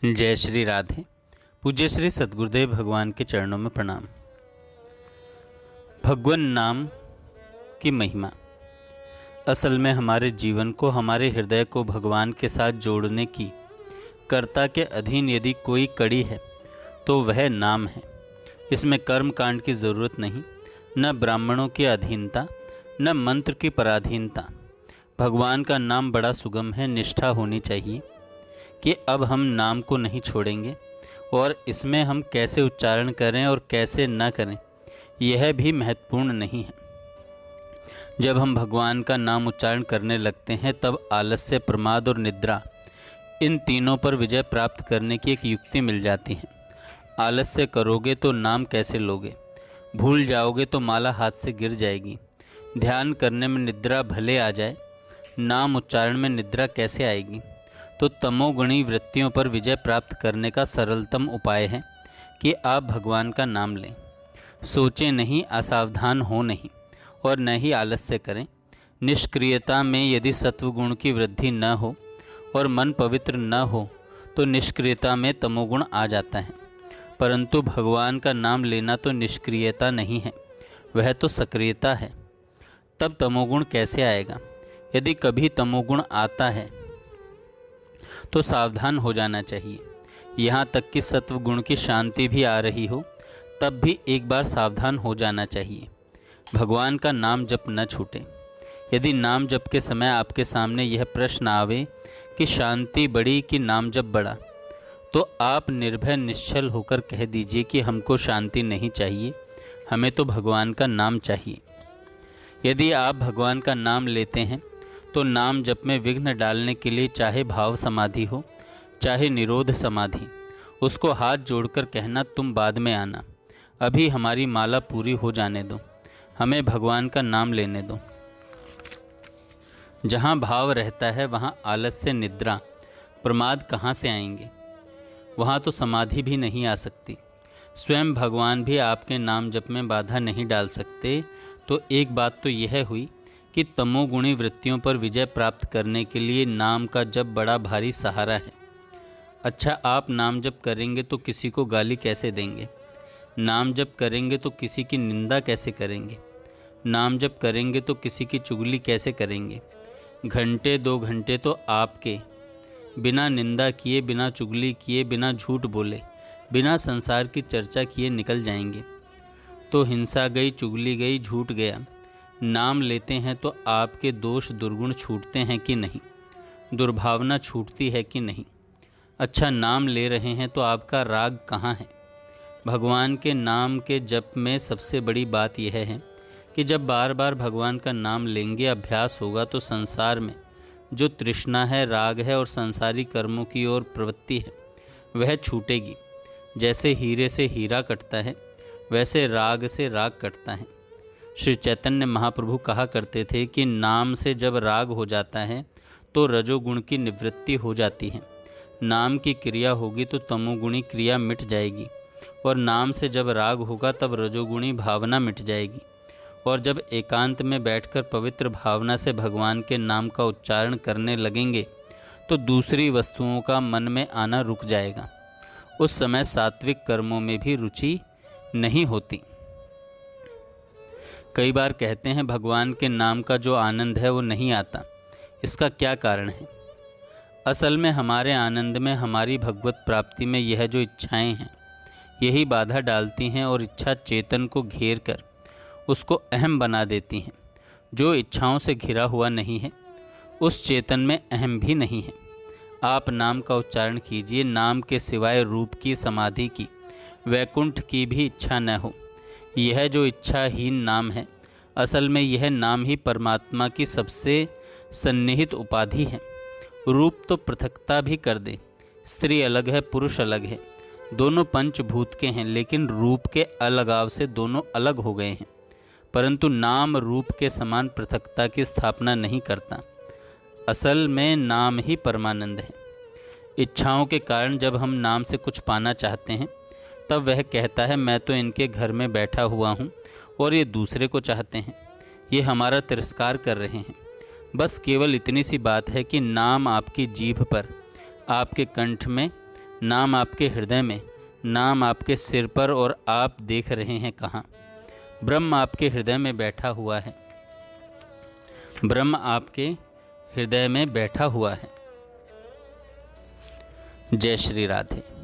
जय श्री राधे। पूज्य श्री सद्गुरुदेव भगवान के चरणों में प्रणाम। भगवान नाम की महिमा असल में हमारे जीवन को, हमारे हृदय को भगवान के साथ जोड़ने की कर्ता के अधीन यदि कोई कड़ी है तो वह नाम है। इसमें कर्म कांड की ज़रूरत नहीं, न ब्राह्मणों की अधीनता, न मंत्र की पराधीनता। भगवान का नाम बड़ा सुगम है। निष्ठा होनी चाहिए कि अब हम नाम को नहीं छोड़ेंगे, और इसमें हम कैसे उच्चारण करें और कैसे न करें यह भी महत्वपूर्ण नहीं है। जब हम भगवान का नाम उच्चारण करने लगते हैं तब आलस्य, प्रमाद और निद्रा, इन तीनों पर विजय प्राप्त करने की एक युक्ति मिल जाती है। आलस्य करोगे तो नाम कैसे लोगे? भूल जाओगे तो माला हाथ से गिर जाएगी। ध्यान करने में निद्रा भले आ जाए, नाम उच्चारण में निद्रा कैसे आएगी? तो तमोगुणी वृत्तियों पर विजय प्राप्त करने का सरलतम उपाय है कि आप भगवान का नाम लें। सोचें नहीं, असावधान हो नहीं, और न ही आलस्य करें। निष्क्रियता में यदि सत्वगुण की वृद्धि न हो और मन पवित्र न हो तो निष्क्रियता में तमोगुण आ जाता है। परंतु भगवान का नाम लेना तो निष्क्रियता नहीं है, वह तो सक्रियता है। तब तमोगुण कैसे आएगा? यदि कभी तमोगुण आता है तो सावधान हो जाना चाहिए। यहाँ तक कि सत्वगुण की शांति भी आ रही हो तब भी एक बार सावधान हो जाना चाहिए। भगवान का नाम जप न छूटे। यदि नाम जप के समय आपके सामने यह प्रश्न आवे कि शांति बड़ी कि नाम जप बड़ा, तो आप निर्भय निश्चल होकर कह दीजिए कि हमको शांति नहीं चाहिए, हमें तो भगवान का नाम चाहिए। यदि आप भगवान का नाम लेते हैं तो नाम जप में विघ्न डालने के लिए चाहे भाव समाधि हो, चाहे निरोध समाधि, उसको हाथ जोड़कर कहना, तुम बाद में आना, अभी हमारी माला पूरी हो जाने दो, हमें भगवान का नाम लेने दो। जहाँ भाव रहता है वहाँ आलस्य, निद्रा, प्रमाद कहाँ से आएंगे? वहाँ तो समाधि भी नहीं आ सकती। स्वयं भगवान भी आपके नाम जप में बाधा नहीं डाल सकते। तो एक बात तो यह हुई कि तमोगुणी वृत्तियों पर विजय प्राप्त करने के लिए नाम का जप बड़ा भारी सहारा है। अच्छा, आप नाम जप करेंगे तो किसी को गाली कैसे देंगे? नाम जप करेंगे तो किसी की निंदा कैसे करेंगे? नाम जप करेंगे तो किसी की चुगली कैसे करेंगे? घंटे 2 घंटे तो आपके बिना निंदा किए, बिना चुगली किए, बिना झूठ बोले, बिना संसार की चर्चा किए निकल जाएंगे। तो हिंसा गई, चुगली गई, झूठ गया। नाम लेते हैं तो आपके दोष दुर्गुण छूटते हैं कि नहीं? दुर्भावना छूटती है कि नहीं? अच्छा, नाम ले रहे हैं तो आपका राग कहाँ है? भगवान के नाम के जप में सबसे बड़ी बात यह है कि जब बार बार भगवान का नाम लेंगे, अभ्यास होगा, तो संसार में जो तृष्णा है, राग है और संसारी कर्मों की ओर प्रवृत्ति है, वह छूटेगी। जैसे हीरे से हीरा कटता है, वैसे राग से राग कटता है। श्री चैतन्य महाप्रभु कहा करते थे कि नाम से जब राग हो जाता है तो रजोगुण की निवृत्ति हो जाती है। नाम की क्रिया होगी तो तमोगुणी क्रिया मिट जाएगी, और नाम से जब राग होगा तब रजोगुणी भावना मिट जाएगी। और जब एकांत में बैठकर पवित्र भावना से भगवान के नाम का उच्चारण करने लगेंगे तो दूसरी वस्तुओं का मन में आना रुक जाएगा। उस समय सात्विक कर्मों में भी रुचि नहीं होती। कई बार कहते हैं भगवान के नाम का जो आनंद है वो नहीं आता। इसका क्या कारण है? असल में हमारे आनंद में, हमारी भगवत प्राप्ति में यह जो इच्छाएं हैं, यही बाधा डालती हैं और इच्छा चेतन को घेर कर उसको अहम बना देती हैं। जो इच्छाओं से घिरा हुआ नहीं है उस चेतन में अहम भी नहीं है। आप नाम का उच्चारण कीजिए, नाम के सिवाय रूप की, समाधि की, वैकुंठ की भी इच्छा न हो। यह जो इच्छाहीन नाम है, असल में यह नाम ही परमात्मा की सबसे सन्निहित उपाधि है। रूप तो पृथकता भी कर दे, स्त्री अलग है, पुरुष अलग है, दोनों पंचभूत के हैं, लेकिन रूप के अलगाव से दोनों अलग हो गए हैं। परंतु नाम रूप के समान पृथकता की स्थापना नहीं करता। असल में नाम ही परमानंद है। इच्छाओं के कारण जब हम नाम से कुछ पाना चाहते हैं तब वह कहता है, मैं तो इनके घर में बैठा हुआ हूँ और ये दूसरे को चाहते हैं, ये हमारा तिरस्कार कर रहे हैं। बस केवल इतनी सी बात है कि नाम आपकी जीभ पर, आपके कंठ में नाम आपके हृदय में, नाम आपके सिर पर, और आप देख रहे हैं कहाँ। ब्रह्म आपके हृदय में बैठा हुआ है, ब्रह्म आपके हृदय में बैठा हुआ है। जय श्री राधे।